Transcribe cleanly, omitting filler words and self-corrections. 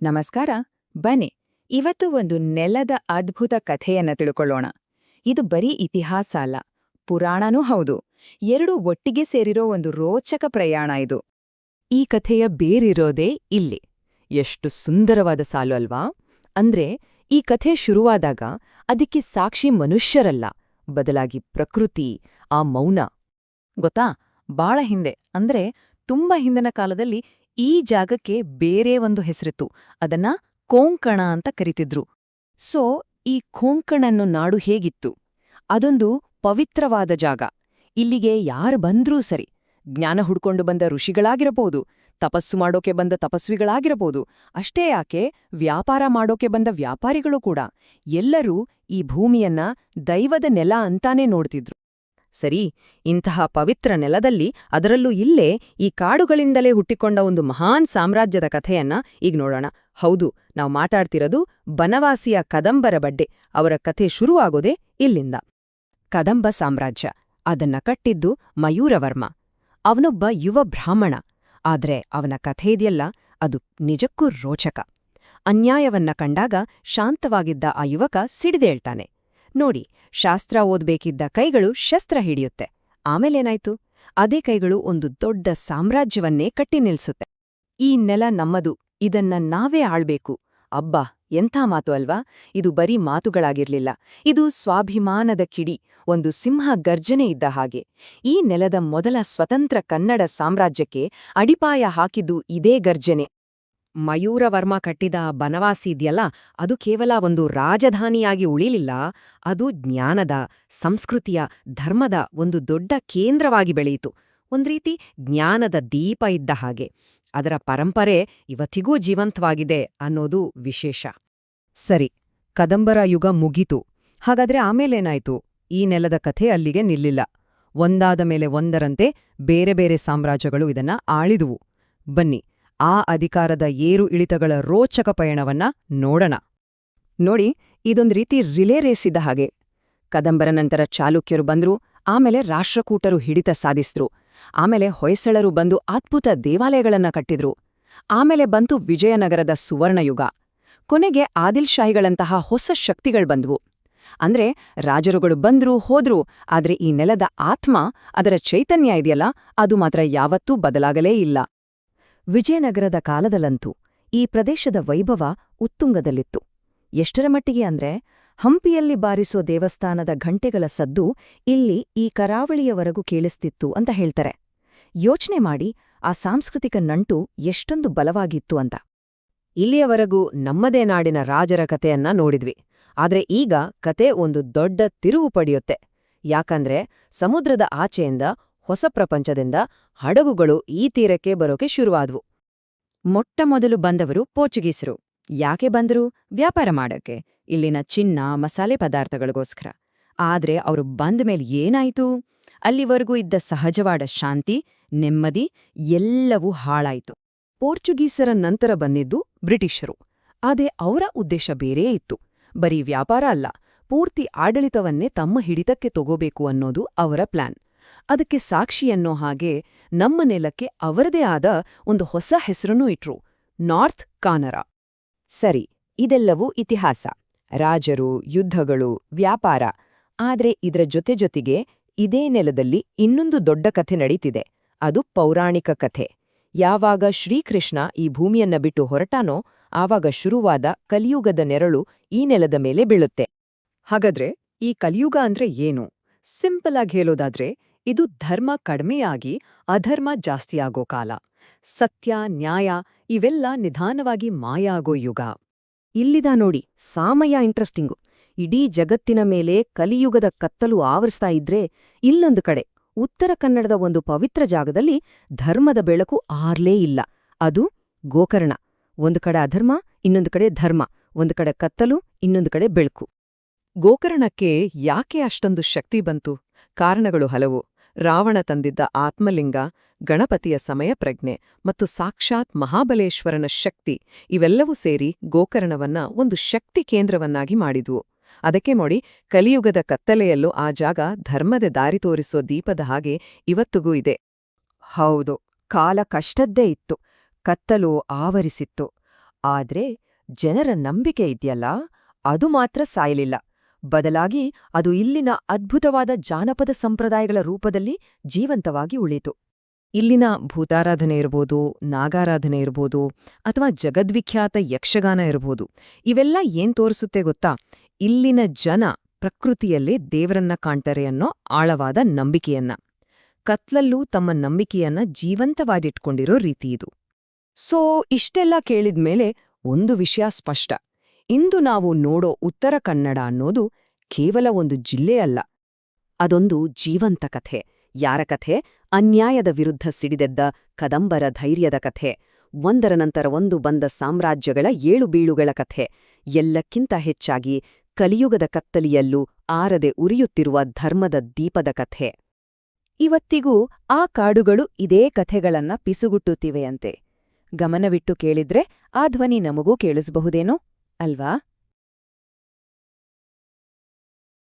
ನಮಸ್ಕಾರ. ಬನ್ನಿ, ಇವತ್ತು ಒಂದು ನೆಲದ ಅದ್ಭುತ ಕಥೆಯನ್ನ ತಿಳ್ಕೊಳ್ಳೋಣ. ಇದು ಬರೀ ಇತಿಹಾಸ ಅಲ್ಲ, ಪುರಾಣನೂ ಹೌದು. ಎರಡೂ ಒಟ್ಟಿಗೆ ಸೇರಿರೋ ಒಂದು ರೋಚಕ ಪ್ರಯಾಣ ಇದು. ಈ ಕಥೆಯ ಬೇರಿರೋದೇ ಇಲ್ಲಿ. ಎಷ್ಟು ಸುಂದರವಾದ ಸಾಲು ಅಲ್ವಾ? ಅಂದ್ರೆ ಈ ಕಥೆ ಶುರುವಾದಾಗ ಅದಕ್ಕೆ ಸಾಕ್ಷಿ ಮನುಷ್ಯರಲ್ಲ, ಬದಲಾಗಿ ಪ್ರಕೃತಿ, ಆ ಮೌನ. ಗೊತ್ತಾ, ಬಾಳ ಹಿಂದೆ ಅಂದ್ರೆ ತುಂಬಾ ಹಿಂದಿನ ಕಾಲದಲ್ಲಿ ಈ ಜಾಗಕ್ಕೆ ಬೇರೆ ಒಂದು ಹೆಸರಿತ್ತು. ಅದನ್ನ ಕೊಂಕಣ ಅಂತ ಕರಿತಿದ್ರು. ಸೊ ಈ ಕೊಂಕಣನ್ನು ನಾಡು ಹೇಗಿತ್ತು? ಅದೊಂದು ಪವಿತ್ರವಾದ ಜಾಗ. ಇಲ್ಲಿಗೆ ಯಾರು ಬಂದ್ರೂ ಸರಿ, ಜ್ಞಾನ ಹುಡ್ಕೊಂಡು ಬಂದ ಋಷಿಗಳಾಗಿರಬಹುದು, ತಪಸ್ಸು ಮಾಡೋಕೆ ಬಂದ ತಪಸ್ವಿಗಳಾಗಿರಬಹುದು, ಅಷ್ಟೇ ಯಾಕೆ ವ್ಯಾಪಾರ ಮಾಡೋಕೆ ಬಂದ ವ್ಯಾಪಾರಿಗಳು ಕೂಡ, ಎಲ್ಲರೂ ಈ ಭೂಮಿಯನ್ನ ದೈವದ ನೆಲ ಅಂತಾನೇ ನೋಡ್ತಿದ್ರು. ಸರಿ, ಇಂತಹ ಪವಿತ್ರ ನೆಲದಲ್ಲಿ, ಅದರಲ್ಲೂ ಇಲ್ಲೇ ಈ ಕಾಡುಗಳಿಂದಲೇ ಹುಟ್ಟಿಕೊಂಡ ಒಂದು ಮಹಾನ್ ಸಾಮ್ರಾಜ್ಯದ ಕಥೆಯನ್ನ ಈಗ ನೋಡೋಣ. ಹೌದು, ನಾವು ಮಾತಾಡ್ತಿರೋದು ಬನವಾಸಿಯ ಕದಂಬರ ಬಡ್ಡೆ. ಅವರ ಕಥೆ ಶುರುವಾಗೋದೇ ಇಲ್ಲಿಂದ. ಕದಂಬ ಸಾಮ್ರಾಜ್ಯ, ಅದನ್ನ ಕಟ್ಟಿದ್ದು ಮಯೂರವರ್ಮ. ಅವನೊಬ್ಬ ಯುವ ಬ್ರಾಹ್ಮಣ. ಆದ್ರೆ ಅವನ ಕಥೆಯಿದೆಯಲ್ಲ, ಅದು ನಿಜಕ್ಕೂ ರೋಚಕ. ಅನ್ಯಾಯವನ್ನ ಕಂಡಾಗ ಶಾಂತವಾಗಿದ್ದ ಆ ಯುವಕ ಸಿಡಿದೇಳ್ತಾನೆ. ನೋಡಿ, ಶಾಸ್ತ್ರ ಓದ್ಬೇಕಿದ್ದ ಕೈಗಳು ಶಸ್ತ್ರ ಹಿಡಿಯುತ್ತೆ. ಆಮೇಲೇನಾಯ್ತು? ಅದೇ ಕೈಗಳು ಒಂದು ದೊಡ್ಡ ಸಾಮ್ರಾಜ್ಯವನ್ನೇ ಕಟ್ಟಿ ನಿಲ್ಸುತ್ತೆ. ಈ ನೆಲ ನಮ್ಮದು, ಇದನ್ನ ನಾವೇ ಆಳ್ಬೇಕು. ಅಬ್ಬಾ, ಎಂಥ ಮಾತು ಅಲ್ವಾ? ಇದು ಬರೀ ಮಾತುಗಳಾಗಿರ್ಲಿಲ್ಲ, ಇದು ಸ್ವಾಭಿಮಾನದ ಕಿಡಿ, ಒಂದು ಸಿಂಹ ಗರ್ಜನೆ ಇದ್ದ ಹಾಗೆ. ಈ ನೆಲದ ಮೊದಲ ಸ್ವತಂತ್ರ ಕನ್ನಡ ಸಾಮ್ರಾಜ್ಯಕ್ಕೆ ಅಡಿಪಾಯ ಹಾಕಿದ್ದು ಇದೇ ಗರ್ಜನೆ. ಮಯೂರವರ್ಮ ಕಟ್ಟಿದ ಬನವಾಸಿ ಇದೆಯಲ್ಲ, ಅದು ಕೇವಲ ಒಂದು ರಾಜಧಾನಿಯಾಗಿ ಉಳಿಲಿಲ್ಲ, ಅದು ಜ್ಞಾನದ, ಸಂಸ್ಕೃತಿಯ, ಧರ್ಮದ ಒಂದು ದೊಡ್ಡ ಕೇಂದ್ರವಾಗಿ ಬೆಳೆಯಿತು. ಒಂದ್ರೀತಿ ಜ್ಞಾನದ ದೀಪ ಇದ್ದ ಹಾಗೆ. ಅದರ ಪರಂಪರೆ ಇವತ್ತಿಗೂ ಜೀವಂತವಾಗಿದೆ ಅನ್ನೋದು ವಿಶೇಷ. ಸರಿ, ಕದಂಬರ ಯುಗ ಮುಗೀತು. ಹಾಗಾದ್ರೆ ಆಮೇಲೇನಾಯ್ತು? ಈ ನೆಲದ ಕಥೆ ಅಲ್ಲಿಗೆ ನಿಲ್ಲಿಲ್ಲ. ಒಂದಾದ ಮೇಲೆ ಒಂದರಂತೆ ಬೇರೆ ಬೇರೆ ಸಾಮ್ರಾಜ್ಯಗಳು ಇದನ್ನ ಆಳಿದುವು. ಬನ್ನಿ, ಆ ಅಧಿಕಾರದ ಏರು ಇಳಿತಗಳ ರೋಚಕ ಪಯಣವನ್ನ ನೋಡೋಣ. ನೋಡಿ, ಇದೊಂದ್ ರೀತಿ ರಿಲೇ ರೇಸ್ ಇದ್ದ ಹಾಗೆ. ಕದಂಬರ ನಂತರ ಚಾಲುಕ್ಯರು ಬಂದ್ರು, ಆಮೇಲೆ ರಾಷ್ಟ್ರಕೂಟರು ಹಿಡಿತ ಸಾಧಿಸಿದ್ರು, ಆಮೇಲೆ ಹೊಯ್ಸಳರು ಬಂದು ಅದ್ಭುತ ದೇವಾಲಯಗಳನ್ನ ಕಟ್ಟಿದ್ರು, ಆಮೇಲೆ ಬಂತು ವಿಜಯನಗರದ ಸುವರ್ಣಯುಗ. ಕೊನೆಗೆ ಆದಿಲ್ ಶಾಹಿಗಳಂತಹ ಹೊಸ ಶಕ್ತಿಗಳು ಬಂದ್ವು. ಅಂದ್ರೆ ರಾಜರುಗಳು ಬಂದ್ರು ಹೋದ್ರು, ಆದ್ರೆ ಈ ನೆಲದ ಆತ್ಮ, ಅದರ ಚೈತನ್ಯ ಇದೆಯಲ್ಲ, ಅದು ಮಾತ್ರ ಯಾವತ್ತೂ ಬದಲಾಗಲೇ ಇಲ್ಲ. ವಿಜಯನಗರದ ಕಾಲದಲ್ಲಂತೂ ಈ ಪ್ರದೇಶದ ವೈಭವ ಉತ್ತುಂಗದಲ್ಲಿತ್ತು. ಎಷ್ಟರ ಮಟ್ಟಿಗೆ ಅಂದ್ರೆ, ಹಂಪಿಯಲ್ಲಿ ಬಾರಿಸೋ ದೇವಸ್ಥಾನದ ಘಂಟೆಗಳ ಸದ್ದು ಇಲ್ಲಿ ಈ ಕರಾವಳಿಯವರೆಗೂ ಕೇಳಿಸ್ತಿತ್ತು ಅಂತ ಹೇಳ್ತಾರೆ. ಯೋಚನೆ ಮಾಡಿ, ಆ ಸಾಂಸ್ಕೃತಿಕ ನಂಟು ಎಷ್ಟೊಂದು ಬಲವಾಗಿತ್ತು ಅಂತ. ಇಲ್ಲಿಯವರೆಗೂ ನಮ್ಮದೇ ನಾಡಿನ ರಾಜರ ಕಥೆಯನ್ನ ನೋಡಿದ್ವಿ. ಆದ್ರೆ ಈಗ ಕತೆ ಒಂದು ದೊಡ್ಡ ತಿರುವು ಪಡೆಯುತ್ತೆ. ಯಾಕಂದ್ರೆ ಸಮುದ್ರದ ಆಚೆಯಿಂದ, ಹೊಸ ಪ್ರಪಂಚದಿಂದ ಹಡಗುಗಳು ಈ ತೀರಕ್ಕೆ ಬರೋಕೆ ಶುರುವಾದ್ವು. ಮೊಟ್ಟ ಮೊದಲು ಬಂದವರು ಪೋರ್ಚುಗೀಸರು. ಯಾಕೆ ಬಂದರು? ವ್ಯಾಪಾರ ಮಾಡಕ್ಕೆ, ಇಲ್ಲಿನ ಚಿನ್ನ, ಮಸಾಲೆ ಪದಾರ್ಥಗಳಿಗೋಸ್ಕರ. ಆದ್ರೆ ಅವರು ಬಂದ್ಮೇಲೆ ಏನಾಯ್ತು? ಅಲ್ಲಿವರೆಗೂ ಇದ್ದ ಸಹಜವಾದ ಶಾಂತಿ, ನೆಮ್ಮದಿ ಎಲ್ಲವೂ ಹಾಳಾಯ್ತು. ಪೋರ್ಚುಗೀಸರ ನಂತರ ಬಂದಿದ್ದು ಬ್ರಿಟಿಷರು. ಆದ್ರೆ ಅವರ ಉದ್ದೇಶ ಬೇರೇ ಇತ್ತು. ಬರೀ ವ್ಯಾಪಾರ ಅಲ್ಲ, ಪೂರ್ತಿ ಆಡಳಿತವನ್ನೇ ತಮ್ಮ ಹಿಡಿತಕ್ಕೆ ತಗೋಬೇಕು ಅನ್ನೋದು ಅವರ ಪ್ಲಾನ್. ಅದಕ್ಕೆ ಸಾಕ್ಷಿಯನ್ನೋ ಹಾಗೆ ನಮ್ಮ ನೆಲಕ್ಕೆ ಅವರದೇ ಆದ ಒಂದು ಹೊಸ ಹೆಸರನ್ನೂ ಇಟ್ರು, ನಾರ್ತ್ ಕಾನರ. ಸರಿ, ಇದೆಲ್ಲವೂ ಇತಿಹಾಸ, ರಾಜರು, ಯುದ್ಧಗಳು, ವ್ಯಾಪಾರ. ಆದ್ರೆ ಇದರ ಜೊತೆಜೊತೆಗೆ ಇದೇ ನೆಲದಲ್ಲಿ ಇನ್ನೊಂದು ದೊಡ್ಡ ಕಥೆ ನಡೀತಿದೆ. ಅದು ಪೌರಾಣಿಕ ಕಥೆ. ಯಾವಾಗ ಶ್ರೀಕೃಷ್ಣ ಈ ಭೂಮಿಯನ್ನ ಬಿಟ್ಟು ಹೊರಟಾನೋ, ಆವಾಗ ಶುರುವಾದ ಕಲಿಯುಗದ ನೆರಳು ಈ ನೆಲದ ಮೇಲೆ ಬೀಳುತ್ತೆ. ಹಾಗಾದ್ರೆ ಈ ಕಲಿಯುಗ ಅಂದ್ರೆ ಏನು? ಸಿಂಪಲ್ ಆಗಿ ಹೇಳೋದಾದ್ರೆ, ಇದು ಧರ್ಮ ಕಡಿಮೆಯಾಗಿ ಅಧರ್ಮ ಜಾಸ್ತಿಯಾಗೋ ಕಾಲ. ಸತ್ಯ, ನ್ಯಾಯ ಇವೆಲ್ಲ ನಿಧಾನವಾಗಿ ಮಾಯ ಆಗೋ ಯುಗ. ಇಲ್ಲಿದ ನೋಡಿ, ಸಾಮಯ ಇಂಟ್ರೆಸ್ಟಿಂಗು. ಇಡೀ ಜಗತ್ತಿನ ಮೇಲೆ ಕಲಿಯುಗದ ಕತ್ತಲು ಆವರಿಸ್ತಾ ಇದ್ರೆ, ಇಲ್ಲೊಂದು ಕಡೆ ಉತ್ತರ ಕನ್ನಡದ ಒಂದು ಪವಿತ್ರ ಜಾಗದಲ್ಲಿ ಧರ್ಮದ ಬೆಳಕು ಆರ್ಲೇ ಇಲ್ಲ. ಅದು ಗೋಕರ್ಣ. ಒಂದು ಕಡೆ ಅಧರ್ಮ, ಇನ್ನೊಂದು ಕಡೆ ಧರ್ಮ. ಒಂದು ಕಡೆ ಕತ್ತಲು, ಇನ್ನೊಂದು ಕಡೆ ಬೆಳಕು. ಗೋಕರ್ಣಕ್ಕೆ ಯಾಕೆ ಅಷ್ಟೊಂದು ಶಕ್ತಿ ಬಂತು? ಕಾರಣಗಳು ಹಲವು. ರಾವಣ ತಂದಿದ್ದ ಆತ್ಮಲಿಂಗ, ಗಣಪತಿಯ ಸಮಯ ಪ್ರಜ್ಞೆ ಮತ್ತು ಸಾಕ್ಷಾತ್ ಮಹಾಬಲೇಶ್ವರನ ಶಕ್ತಿ, ಇವೆಲ್ಲವೂ ಸೇರಿ ಗೋಕರ್ಣವನ್ನ ಒಂದು ಶಕ್ತಿ ಕೇಂದ್ರವನ್ನಾಗಿ ಮಾಡಿದ್ವು. ಅದಕ್ಕೆ ನೋಡಿ, ಕಲಿಯುಗದ ಕತ್ತಲೆಯಲ್ಲೂ ಆ ಜಾಗ ಧರ್ಮದ ದಾರಿ ತೋರಿಸೋ ದೀಪದ ಹಾಗೆ ಇವತ್ತಿಗೂ ಇದೆ. ಹೌದು, ಕಾಲ ಕಷ್ಟದ್ದೇ ಇತ್ತು. ಕತ್ತಲು ಆವರಿಸಿತ್ತು. ಆದ್ರೆ ಜನರ ನಂಬಿಕೆ ಇದೆಯಲ್ಲ, ಅದು ಮಾತ್ರ ಸಾಯಲಿಲ್ಲ. ಬದಲಾಗಿ ಅದು ಇಲ್ಲಿನ ಅದ್ಭುತವಾದ ಜಾನಪದ ಸಂಪ್ರದಾಯಗಳ ರೂಪದಲ್ಲಿ ಜೀವಂತವಾಗಿ ಉಳಿತು. ಇಲ್ಲಿನ ಭೂತಾರಾಧನೆ ಇರ್ಬೋದು, ನಾಗಾರಾಧನೆ ಇರ್ಬೋದು, ಅಥವಾ ಜಗದ್ವಿಖ್ಯಾತ ಯಕ್ಷಗಾನ ಇರ್ಬೋದು, ಇವೆಲ್ಲ ಏನ್ ತೋರಿಸುತ್ತೆ ಗೊತ್ತಾ? ಇಲ್ಲಿನ ಜನ ಪ್ರಕೃತಿಯಲ್ಲೇ ದೇವರನ್ನ ಕಾಣ್ತಾರೆ ಅನ್ನೋ ಆಳವಾದ ನಂಬಿಕೆಯನ್ನ. ಕತ್ಲಲ್ಲೂ ತಮ್ಮ ನಂಬಿಕೆಯನ್ನ ಜೀವಂತವಾಗಿಟ್ಕೊಂಡಿರೋ ರೀತಿ ಇದು. ಸೊ ಇಷ್ಟೆಲ್ಲ ಕೇಳಿದ್ಮೇಲೆ ಒಂದು ವಿಷಯ ಸ್ಪಷ್ಟ. ಇಂದು ನಾವು ನೋಡೋ ಉತ್ತರ ಕನ್ನಡ ಅನ್ನೋದು ಕೇವಲ ಒಂದು ಜಿಲ್ಲೆ ಅಲ್ಲ. ಅದೊಂದು ಜೀವಂತ ಕಥೆ. ಯಾರ ಕಥೆ? ಅನ್ಯಾಯದ ವಿರುದ್ಧ ಸಿಡಿದೆದ್ದ ಕದಂಬರ ಧೈರ್ಯದ ಕಥೆ. ಒಂದರ ನಂತರ ಒಂದು ಬಂದ ಸಾಮ್ರಾಜ್ಯಗಳ ಏಳುಬೀಳುಗಳ ಕಥೆ. ಎಲ್ಲಕ್ಕಿಂತ ಹೆಚ್ಚಾಗಿ ಕಲಿಯುಗದ ಕತ್ತಲಿಯಲ್ಲೂ ಆರದೆ ಉರಿಯುತ್ತಿರುವ ಧರ್ಮದ ದೀಪದ ಕಥೆ. ಇವತ್ತಿಗೂ ಆ ಕಾಡುಗಳು ಇದೇ ಕಥೆಗಳನ್ನ ಪಿಸುಗುಟ್ಟುತ್ತಿವೆಯಂತೆ. ಗಮನವಿಟ್ಟು ಕೇಳಿದ್ರೆ ಆ ಧ್ವನಿ ನಮಗೂ ಕೇಳಿಸಬಹುದೇನೋ ಅಲ್ವಾ?